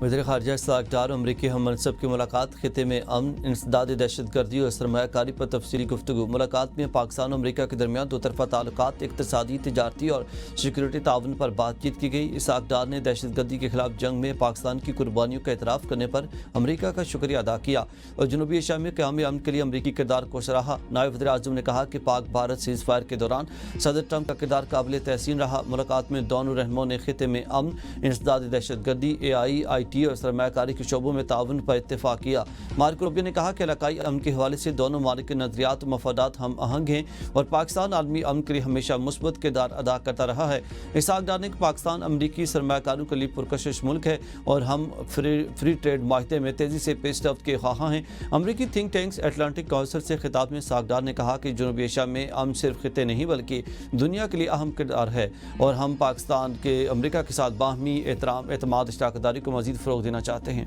वज़ीर ख़ारजा इसहाक़ डार अमरीकी हम मनसब की मुलाकात खिते में अमन, इंसदादी दहशतगर्दी और सरमायाकारी पर तफसीली गुफ्तगू। मुलाकात में पाकिस्तान और अमरीका के दरमियान दो तरफ़ा ताल्लुकात, इक़्तिसादी, तिजारती और सिक्योरिटी ताउन पर बातचीत की गई। इसहाक़ डार ने दहशतगर्दी के खिलाफ जंग में पाकिस्तान की कुर्बानियों का एतराफ़ करने पर अमरीका का शुक्रिया अदा किया और जनूबी एशिया में क़याम अमन के लिए अमरीकी किरदार को सराहा। नायब वज़ीर आज़म ने कहा कि पाक भारत सीज़ फायर के दौरान सदर ट्रंप का किरदार काबिल तहसीन रहा। मुलाकात में दोनों रहनुमाओं ने खिते में अमन, इंसदादी दहशतगर्दी, AI, IT और सरमायाकारी के शोबों में ताउन पर इत्तेफाक किया। मार्को रूबियो ने कहा कि इलाकाई अमन के हवाले से दोनों ममालिक के नज़रियात और मफादात हम आहंग हैं और पाकिस्तान आलमी अमन के लिए हमेशा मुस्बत किरदार अदा करता रहा है। इसहाक़ डार ने पाकिस्तान अमरीकी सरमायाकारों के लिए पुरकशिश मुल्क है और हम फ्री ट्रेड माहदे में तेज़ी से पेशरफ्त के ख्वाहां हैं। अमरीकी थिंक टैंक्स एटलांटिक काउंसिल से खिताब में इसहाक़ डार ने कहा कि जनूबी एशिया में अमन सिर्फ खिते नहीं बल्कि दुनिया के लिए अहम किरदार है और हम पाकिस्तान के अमरीका के साथ बाहमी एहतराम, एतमाद, इश्तराकदारी को मज़ीद फ़रोग़ देना चाहते हैं।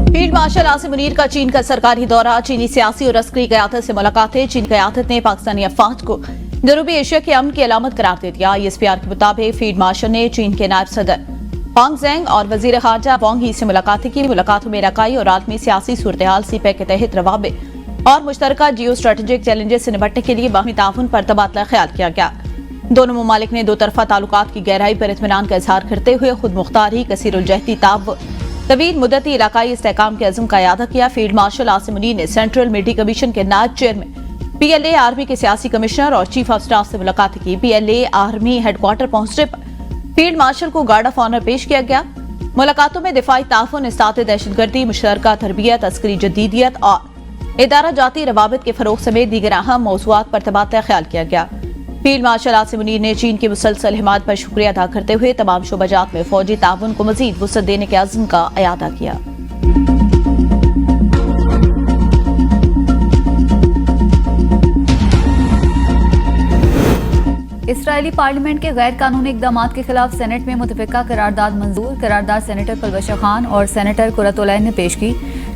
फील्ड मार्शल आसिम मुनीर का चीन का सरकारी दौरा, चीनी सियासी और अस्करी क़यादत से मुलाकातें। चीन क़यादत ने पाकिस्तानी अफवाज को जनूबी एशिया की अमन की अलामत करार दे दिया। ISPR के मुताबिक फील्ड मार्शल ने चीन के नायब सदर हांग ज़ेंग और वज़ीर ख़ारजा वांग ही से मुलाकातें की। मुलाकातों में इलाकाई और आलमी सियासी सूरत-ए-हाल, CPEC के तहत रवाबित और मुश्तरका जियो स्ट्रेटेजिक चैलेंजेस से निपटने के लिए बाहमी ताउन पर तबादला ख्याल किया गया। दोनों ममालिक ने दो तरफा ताल्लुकात की गहराई पर इत्मीनान का इजहार करते हुए खुद मुख्तारी, कसीरुल-जहती ताउन, तवील मुद्दती इलाकाई इस्तेहकाम के अज़्म का इयादा किया। फील्ड मार्शल आसिम मुनीर ने सेंट्रल मिलिट्री कमीशन के नायब चेयरमैन, PLA आर्मी के सियासी कमिश्नर और चीफ ऑफ स्टाफ से मुलाकात की। PLA आर्मी हेडक्वार्टर पहुंचने पर फील्ड मार्शल को गार्ड ऑफ ऑनर पेश किया गया। मुलाकातों में दिफाई ताउन, इस्ताते दहशतगर्दी, मुशतरका तरबियत, अस्करी जदीदियत और इदारा जाती रवाबित के फरोग समेत दीगर अहम मौज़ूआत पर तबादला ख्याल किया गया। फील्ड मार्शल आसिम मुनीर ने चीन की मुसलसल हिमायत पर शुक्रिया अदा करते हुए तमाम शोबाजात में फौजी ताउन को मजीद वुसअत देने के अज़्म का इयादा किया। इसराइली पार्लियामेंट के गैर कानूनी इक़दामात के खिलाफ सेनेट में मुतफ़िका करारदाद मंजूर। करारदाद सेनेटर पलवशा खान और सेनेटर कुरतुलैन ने पेश की।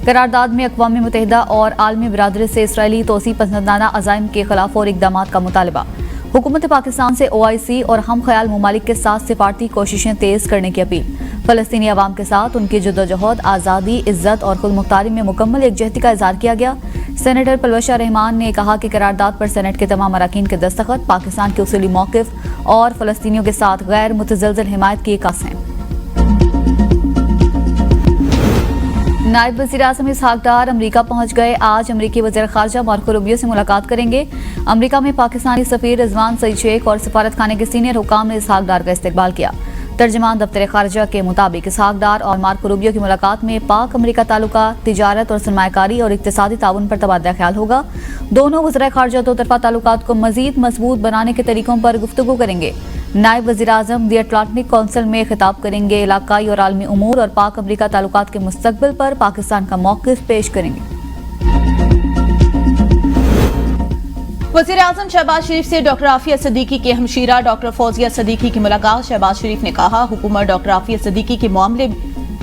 करारदाद में अक़वाम मुत्तहिदा और आलमी बिरादरी से इसराइली तोसी पसंदाना अज़ाइम के खिलाफ और इक़दामात का मुतालबा। हुकूमत पाकिस्तान से OIC और हम ख्याल ममालिक के साथ सिफारती कोशिशें तेज़ करने की अपील। फ़लस्तीनी अवाम के साथ उनकी जद्दोजहद, आज़ादी, इज़्ज़त और खुद मुख्तारी में मुकम्मल एकजहती का इज़हार किया गया। सेनेटर पलवशा रहमान ने कहा कि करारदाद पर सेनेट के तमाम अरकान के दस्तखत पाकिस्तान के उसूली मौक़िफ़ और फ़लस्तीनियों के साथ गैर मुतज़लज़ल हिमायत की एकस हैं। नायब वज़ीर आज़म इसहाक़ डार अमरीका पहुंच गए। आज अमरीकी वज़ीर ख़ारजा मार्को रूबियो से मुलाकात करेंगे। अमरीका में पाकिस्तानी सफ़ीर रिजवान सईद शेख और सफारत खाने के सीनियर हुकाम ने इसहाक़ डार का इस्तकबाल किया। तर्जमान दफ्तर ख़ारजा के मुताबिक इसहाक़ डार और मार्को रूबियो की मुलाकात में पाक अमरीका ताल्लुका, तिजारत और सरमायाकारी और इक़्तिसादी ताउन पर तबादला ख्याल होगा। दोनों वज़ीर ख़ारजा दो तरफ़ा ताल्लुकात को मज़ीद मजबूत बनाने के तरीकों पर गुफ्तगू करेंगे। नायब वज़ीर आज़म दी अटलांटिक काउंसिल में खिताब करेंगे। इलाकाई और आलमी उमूर और पाक अमरीका ताल्लुकात के मुस्तक़बिल पर पाकिस्तान का मौक़िफ़ पेश करेंगे। वज़ीर आज़म शहबाज शरीफ से डॉक्टर आफिया सिद्दीकी की हमशीरा डॉक्टर फौजिया सिद्दीकी की मुलाकात। शहबाज शरीफ ने कहा, हुकूमत डॉक्टर आफिया सिद्दीकी के मामले में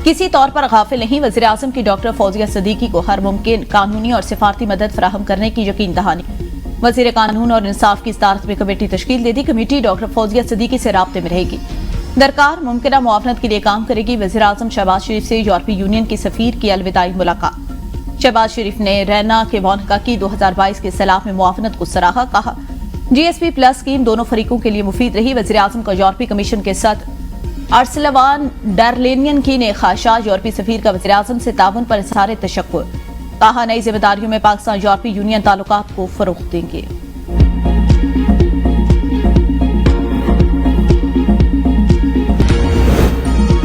किसी तौर पर गाफिल नहीं। वज़ीर आज़म की डॉक्टर फौजिया सिद्दीकी को हर मुमकिन कानूनी और सिफारती मदद फराहम करने की यकीन दहानी। वज़ीर कानून और इंसाफ की सदारत में कमेटी तश्कील दे दी। कमेटी डॉक्टर फौजिया सिद्दीकी से राब्ते में रहेगी, दरकार मुमकिना मुआवनत के लिए काम करेगी। वज़ीर आज़म शहबाज शरीफ से यूरोपीय यूनियन की सफीर की अलविदाई मुलाकात। शहबाज शरीफ ने रैना के वानका की 2022 के सैलाब में मुआवनत को सराहा। कहा, GSP+ स्कीम दोनों फरीकों के लिए मुफीद रही। वज़ीर आज़म का यूरोपीय कमीशन के साथ अर्सलवान डरलेनियन की ने ख़ाहिशात यूरोपीय सफीर का वज़ीर आज़म से ताउन पर इज़हार तशक्कुर। कहा, नई जिम्मेदारियों में पाकिस्तान यूरोपीय यूनियन ताल्लुकात को फ़रोग़ देंगे।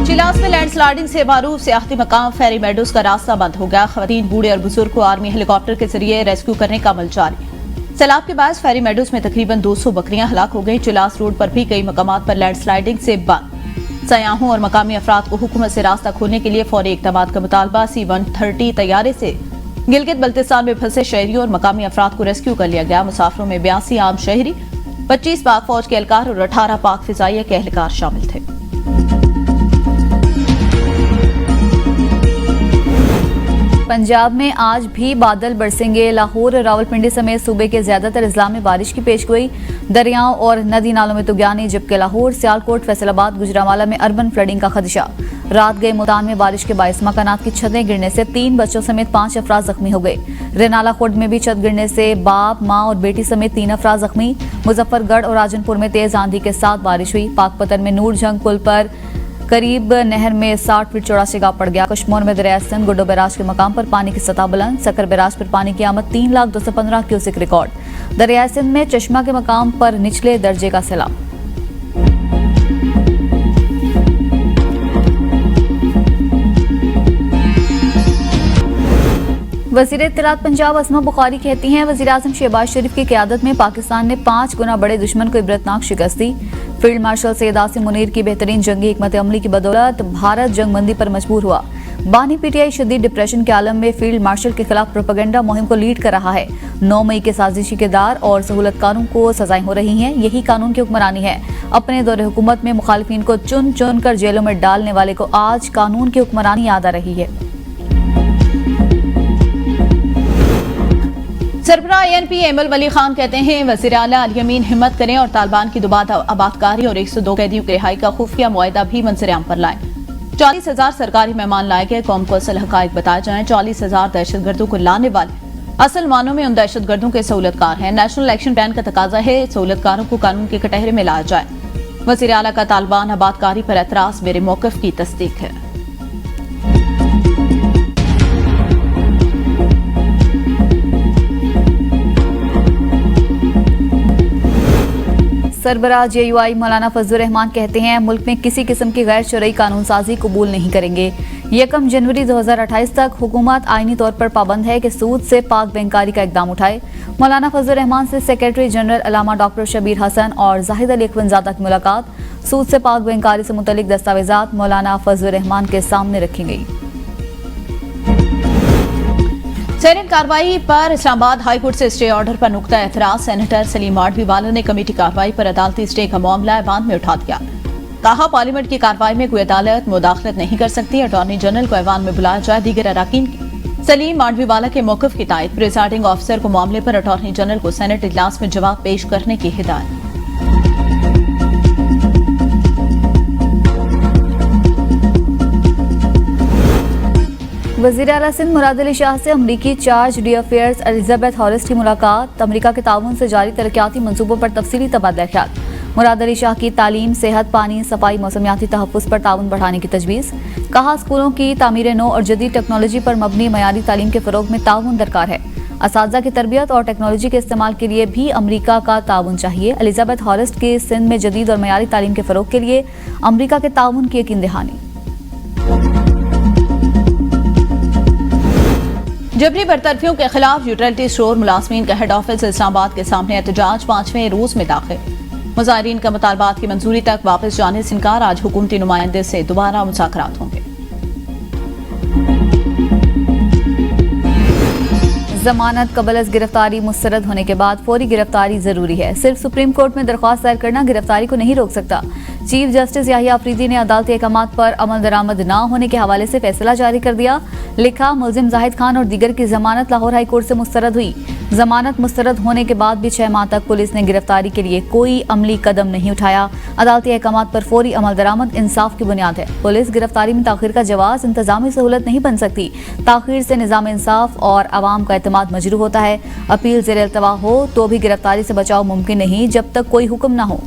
चिलास में लैंडस्लाइडिंग से मारूफ सियाहती मकाम फेरी मेडोज का रास्ता बंद हो गया। खवातीन, बूढ़े और बुजुर्ग को आर्मी हेलीकॉप्टर के जरिए रेस्क्यू करने का अमल जारी। सैलाब के बाद फेरी मेडोज में तकरीबन 200 बकरियां हलाक हो गई। चिलास रोड पर भी कई मकामात पर लैंडस्लाइडिंग से बंद। सयाहों और मकामी अफराद को हुकूमत से रास्ता खोलने के लिए फौरी इक़दामात का मुतालबा। C-130 तैयारे से गिलगित बल्तिस्तान में फंसे शहरियों और मकामी अफराद को रेस्क्यू कर लिया गया। मुसाफिरों में 82 आम शहरी, 25 पाक फौज के एहलकार और 18 पाक फिजाइया के एहलकार शामिल थे। पंजाब में आज भी बादल बरसेंगे। लाहौर और रावलपिंडी समेत सूबे के ज्यादातर अजला में बारिश की पेशगोई। दरियाओं और नदी नालों में तुगयानी, जबकि लाहौर, सियालकोट, फैसलाबाद, गुजरांवाला में अर्बन फ्लडिंग का खदशा। रात गए मुल्तान में बारिश के बायस मकानात की छतें गिरने से 3 बच्चों समेत 5 अफराद जख्मी हो गए। रेनाला खुर्द में भी छत गिरने से बाप, मां और बेटी समेत 3 अफराद जख्मी। मुजफ्फरगढ़ और राजनपुर में तेज आंधी के साथ बारिश हुई। पाकपतन में नूर जंग पुल पर करीब नहर में 60 फीट चौड़ा सिगाव पड़ गया। कश्मोर में दरिया सिंध गुड्डो बैराज के मकाम पर पानी की सतह बुलंद। सकर बैराज पर पानी की आमद 3,215 क्यूसेक रिकॉर्ड। दरिया सिंध में चश्मा के मकाम पर निचले दर्जे का सैलाब। वज़ीर इत्तलात पंजाब असमा बुखारी कहती हैं, वज़ीर-ए-आज़म शहबाज शरीफ की क़यादत में पाकिस्तान ने 5 गुना बड़े दुश्मन को इबरतनाक शिकस्त दी। फील्ड मार्शल सैयद आसिम मुनीर की बेहतरीन जंगी हिकमत अमली की बदौलत भारत जंगबंदी पर मजबूर हुआ। बानी पीटीआई शदीद डिप्रेशन के आलम में फील्ड मार्शल के खिलाफ प्रोपेगेंडा मुहिम को लीड कर रहा है। 9 मई के साजिशी किरदार और सहूलतकारों को सजाएं हो रही हैं। यही कानून की हुक्मरानी है। अपने दौरे हुकूमत में मुखालिफिन को चुन चुन कर जेलों में डालने वाले को आज कानून की हुक्मरानी याद आ रही है। सरबराह ANP एमल वली खान कहते हैं, वज़ीर आला अल यमीन हिम्मत करें और तालिबान की दोबारा आबादकारी और 102 कैदियों की रिहाई का खुफिया मुआहदा भी मंजर-ए-आम पर लाएं। 40,000 सरकारी मेहमान लाए गए, कौम को असल हकायक बताए जाएं। 40,000 दहशतगर्दों को लाने वाले असल मानों में उन दहशतगर्दों के सहूलतकार हैं। नेशनल एक्शन प्लान का तकाजा है सहूलतकारों को कानून के कटहरे में लाया जाए। वज़ीर आला का तालिबान आबादकारी पर एतराज मेरे मौक़िफ़ की तस्दीक है। सरबराह JUI मौलाना फजलुर रहमान कहते हैं, मुल्क में किसी किस्म की गैर शरई कानून साजी कबूल नहीं करेंगे। 1 जनवरी 2028 तक हुकूमत आईनी तौर पर पाबंद है कि सूद से पाक बैंकारी का इकदाम उठाए। मौलाना फजलुर रहमान से सेक्रेटरी जनरल अलामा डॉक्टर शबीर हसन और जाहिद अली अखवंजादा की मुलाकात। सूद से पाक बैंकारी से मुतल्लिक दस्तावेजात मौलाना फजलुर रहमान के सामने रखी गई। सेनेट कार्रवाई पर इस्लामाबाद हाई कोर्ट से स्टे ऑर्डर पर नुक्ता एतराज। सेनेटर सलीम माडवीवाला ने कमेटी कार्रवाई पर अदालती स्टे का मामला ऐवान में उठा दिया। कहा, पार्लियामेंट की कार्रवाई में कोई अदालत मुदाखलत नहीं कर सकती। अटॉर्नी जनरल को ऐवान में बुलाया जाए। दीगर अराकीन की सलीम माडवीवाला के मौक़िफ़ की तायद। प्रिजाइडिंग ऑफिसर को मामले पर अटॉर्नी जनरल को सेनेट इजलास में जवाब पेश करने की हिदायत। वज़ीर आला सिंध मुराद अली शाह से अमरीकी चार्ज डी अफेयर्स एलिजाबेथ हॉरिस की मुलाकात। अमरीका के ताउन से जारी तरक्याती मंसूबों पर तफसीली तबादला ख्याल। मुराद अली शाह की तालीम, सेहत, पानी, सफाई, मौसमियाती तहफ़्फ़ुज़ पर ताउन बढ़ाने की तजवीज़। कहा, स्कूलों की तामीर नो और जदीद टेक्नोलॉजी पर मबनी मयारी तालीम के फ़रोग़ में ताउन दरकार है। असातिज़ा की तरबियत और टेक्नोलॉजी के इस्तेमाल के लिए भी अमरीका का ताउन चाहिए। एलिजाबेथ हॉरिस की सिंध में जदीद और मयारी तालीम के फ़रोग़ के लिए अमरीका के ताउन की यकीन दहानी। जबरी बरतरफियों के खिलाफ यूटिलिटी स्टोर मुलाजमीन का हेड ऑफिस इस्लामाबाद के सामने एहतजाज 5वें रोज में दाखिल। मुजाहिरीन का मुतालबात की मंजूरी तक वापस जाने से इनकार। आज हुकूमती नुमाइंदे से दोबारा मुज़ाकरात होंगे। जमानत कबल अज़ गिरफ्तारी मुस्तरद होने के बाद फौरी गिरफ्तारी जरूरी है। सिर्फ सुप्रीम कोर्ट में दरख्वास्त दायर करना गिरफ्तारी को नहीं रोक सकता। चीफ जस्टिस याहिया अफरीदी ने अदालती अहकामात पर अमल दरामद न होने के हवाले से फैसला जारी कर दिया। लिखा, मुलजिम जाहिद खान और दीगर की जमानत लाहौर हाई कोर्ट से मुस्तरद हुई। जमानत मुस्तरद होने के बाद भी 6 माह तक पुलिस ने गिरफ्तारी के लिए कोई अमली कदम नहीं उठाया। अदालती अहकामात पर फौरी अमल दरामद इंसाफ की बुनियाद है। पुलिस गिरफ्तारी में ताखिर का जवाब इंतजामी सहूलत नहीं बन सकती। ताखिर से निजाम इंसाफ और आवाम का एतमाद मजरूह होता है। अपील ज़ेर-ए-इल्तवा हो तो भी गिरफ्तारी से बचाव मुमकिन नहीं जब तक कोई हुक्म न हो।